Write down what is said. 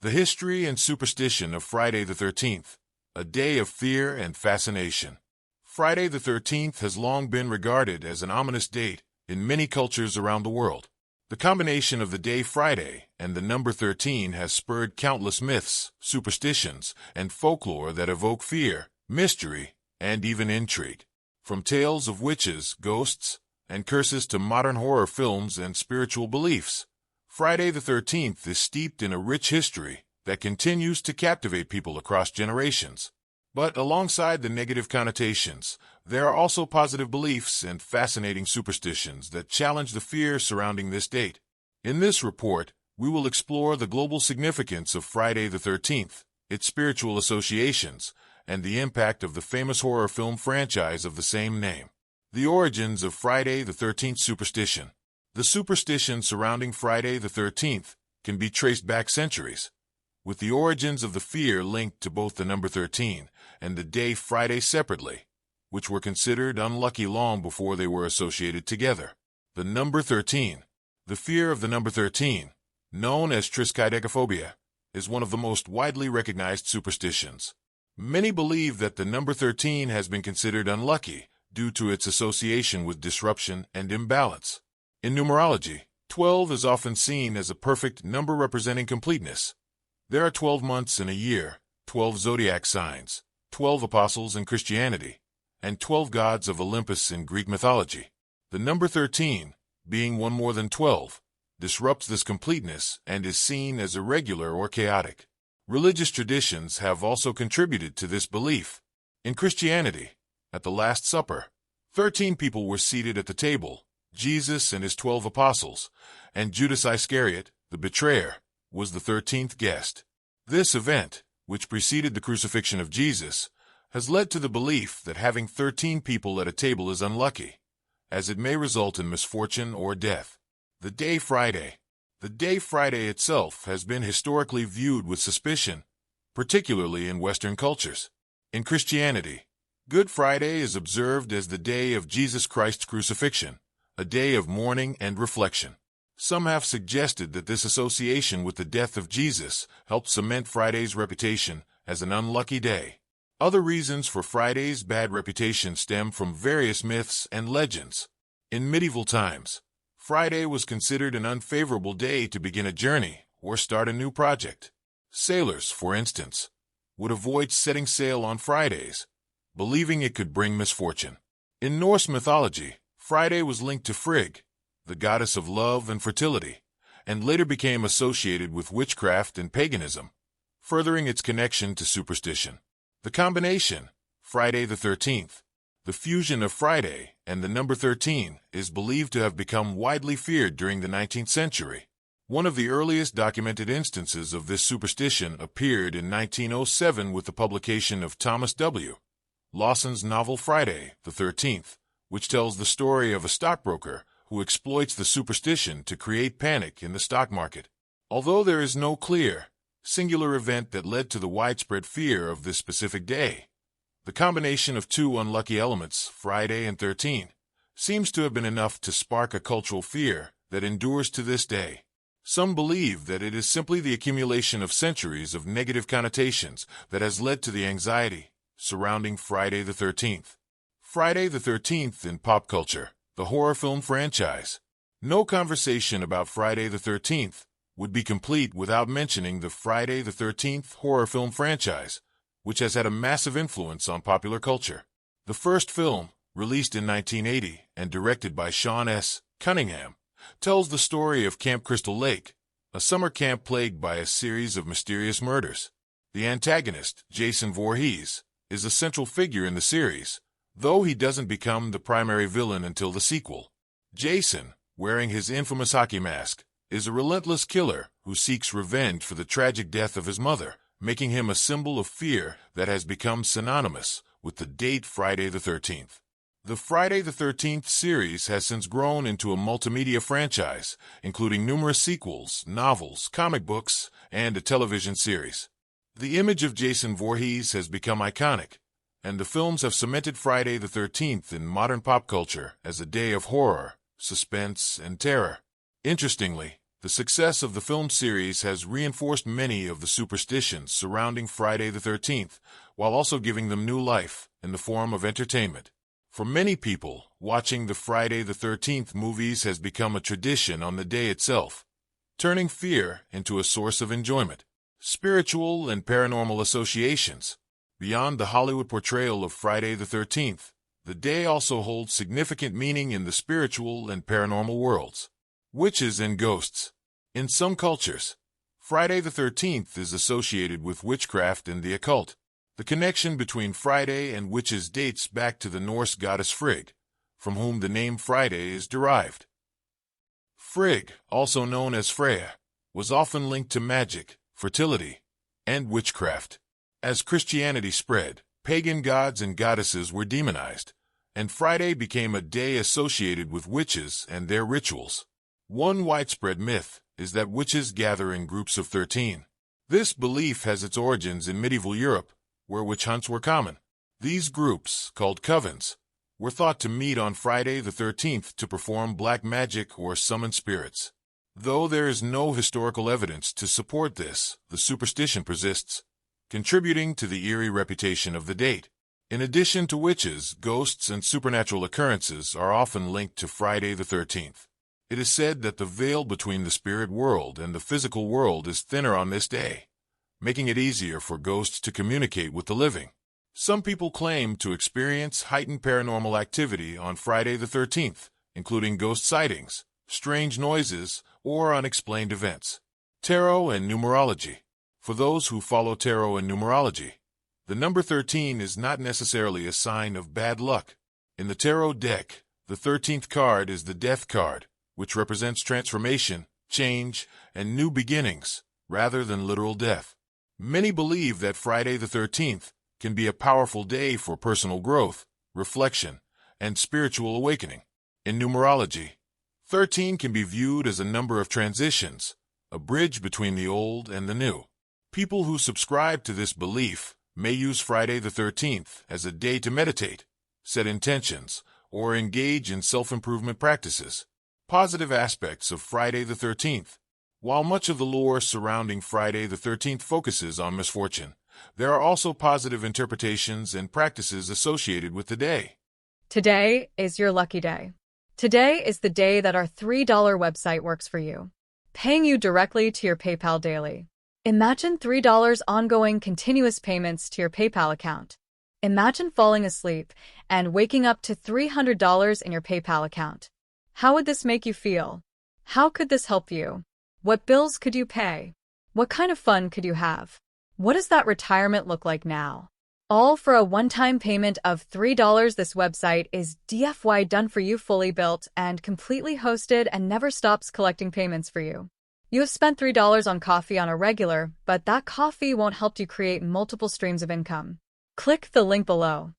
The history and superstition of Friday the 13th, a day of fear and fascination. Friday the 13th has long been regarded as an ominous date in many cultures around the world. The combination of the day Friday and the number 13 has spurred countless myths, superstitions, and folklore that evoke fear, mystery, and even intrigue. From tales of witches, ghosts, and curses to modern horror films and spiritual beliefs, Friday the 13th is steeped in a rich history that continues to captivate people across generations. But alongside the negative connotations, there are also positive beliefs and fascinating superstitions that challenge the fear surrounding this date. In this report, we will explore the global significance of Friday the 13th, its spiritual associations, and the impact of the famous horror film franchise of the same name. The origins of Friday the 13th superstition. The superstition surrounding Friday the 13th can be traced back centuries, with the origins of the fear linked to both the number 13 and the day Friday separately, which were considered unlucky long before they were associated together. The number 13. The fear of the number 13, known as triskaidekaphobia, is one of the most widely recognized superstitions. Many believe that the number 13 has been considered unlucky due to its association with disruption and imbalance. In numerology, 12 is often seen as a perfect number representing completeness. There are 12 months in a year, 12 zodiac signs, 12 apostles in Christianity, and 12 gods of Olympus in Greek mythology. The number 13, being one more than 12, disrupts this completeness and is seen as irregular or chaotic. Religious traditions have also contributed to this belief. In Christianity, at the Last Supper, 13 people were seated at the table, Jesus and his 12 apostles, and Judas Iscariot, the betrayer, was the 13th guest. This event, which preceded the crucifixion of Jesus, has led to the belief that having 13 people at a table is unlucky, as it may result in misfortune or death. The day Friday. The day Friday itself has been historically viewed with suspicion, particularly in Western cultures. In Christianity, Good Friday is observed as the day of Jesus Christ's crucifixion, a day of mourning and reflection. Some have suggested that this association with the death of Jesus helped cement Friday's reputation as an unlucky day. Other reasons for Friday's bad reputation stem from various myths and legends. In medieval times, Friday was considered an unfavorable day to begin a journey or start a new project. Sailors, for instance, would avoid setting sail on Fridays, believing it could bring misfortune. In Norse mythology, Friday was linked to Frigg, the goddess of love and fertility, and later became associated with witchcraft and paganism, furthering its connection to superstition. The combination, Friday the 13th, the fusion of Friday and the number 13 is believed to have become widely feared during the 19th century. One of the earliest documented instances of this superstition appeared in 1907 with the publication of Thomas W. Lawson's novel Friday the 13th, which tells the story of a stockbroker who exploits the superstition to create panic in the stock market. Although there is no clear, singular event that led to the widespread fear of this specific day, the combination of two unlucky elements, Friday and 13, seems to have been enough to spark a cultural fear that endures to this day. Some believe that it is simply the accumulation of centuries of negative connotations that has led to the anxiety surrounding Friday the 13th. Friday the 13th in pop culture, the horror film franchise. No conversation about Friday the 13th would be complete without mentioning the Friday the 13th horror film franchise, which has had a massive influence on popular culture. The first film, released in 1980 and directed by Sean S. Cunningham, tells the story of Camp Crystal Lake, a summer camp plagued by a series of mysterious murders. The antagonist, Jason Voorhees, is a central figure in the series, though he doesn't become the primary villain until the sequel. Jason, wearing his infamous hockey mask, is a relentless killer who seeks revenge for the tragic death of his mother, making him a symbol of fear that has become synonymous with the date Friday the 13th. The Friday the 13th series has since grown into a multimedia franchise, including numerous sequels, novels, comic books, and a television series. The image of Jason Voorhees has become iconic, and the films have cemented Friday the 13th in modern pop culture as a day of horror, suspense, and terror. Interestingly, The success of the film series has reinforced many of the superstitions surrounding Friday the 13th, while also giving them new life in the form of entertainment. For many people, watching the Friday the 13th movies has become a tradition on the day itself, turning fear into a source of enjoyment. Spiritual and paranormal associations. Beyond the Hollywood portrayal of Friday the 13th, the day also holds significant meaning in the spiritual and paranormal worlds. Witches and ghosts. In some cultures, Friday the 13th is associated with witchcraft and the occult. The connection between Friday and witches dates back to the Norse goddess Frigg, from whom the name Friday is derived. Frigg, also known as Freya, was often linked to magic, fertility, and witchcraft. As Christianity spread, pagan gods and goddesses were demonized, and Friday became a day associated with witches and their rituals. One widespread myth is that witches gather in groups of 13. This belief has its origins in medieval Europe, where witch hunts were common. These groups, called covens, were thought to meet on Friday the 13th to perform black magic or summon spirits. Though there is no historical evidence to support this, the superstition persists, contributing to the eerie reputation of the date. In addition to witches, ghosts and supernatural occurrences are often linked to Friday the 13th. It is said that the veil between the spirit world and the physical world is thinner on this day, making it easier for ghosts to communicate with the living. Some people claim to experience heightened paranormal activity on Friday the 13th, including ghost sightings, strange noises, or unexplained events. Tarot and numerology. For those who follow tarot and numerology, the number 13 is not necessarily a sign of bad luck. In the tarot deck, the 13th card is the Death card, which represents transformation, change, and new beginnings, rather than literal death. Many believe that Friday the 13th can be a powerful day for personal growth, reflection, and spiritual awakening. In numerology, 13 can be viewed as a number of transitions, a bridge between the old and the new. People who subscribe to this belief may use Friday the 13th as a day to meditate, set intentions, or engage in self-improvement practices. Positive aspects of Friday the 13th. While much of the lore surrounding Friday the 13th focuses on misfortune, there are also positive interpretations and practices associated with the day. Today is your lucky day. Today is the day that our $3 website works for you, paying you directly to your PayPal daily. Imagine $3 ongoing continuous payments to your PayPal account. Imagine falling asleep and waking up to $300 in your PayPal account. How would this make you feel? How could this help you? What bills could you pay? What kind of fun could you have? What does that retirement look like now? All for a one-time payment of $3. This website is DFY done for you, fully built and completely hosted, and never stops collecting payments for you. You have spent $3 on coffee on a regular, but that coffee won't help you create multiple streams of income. Click the link below.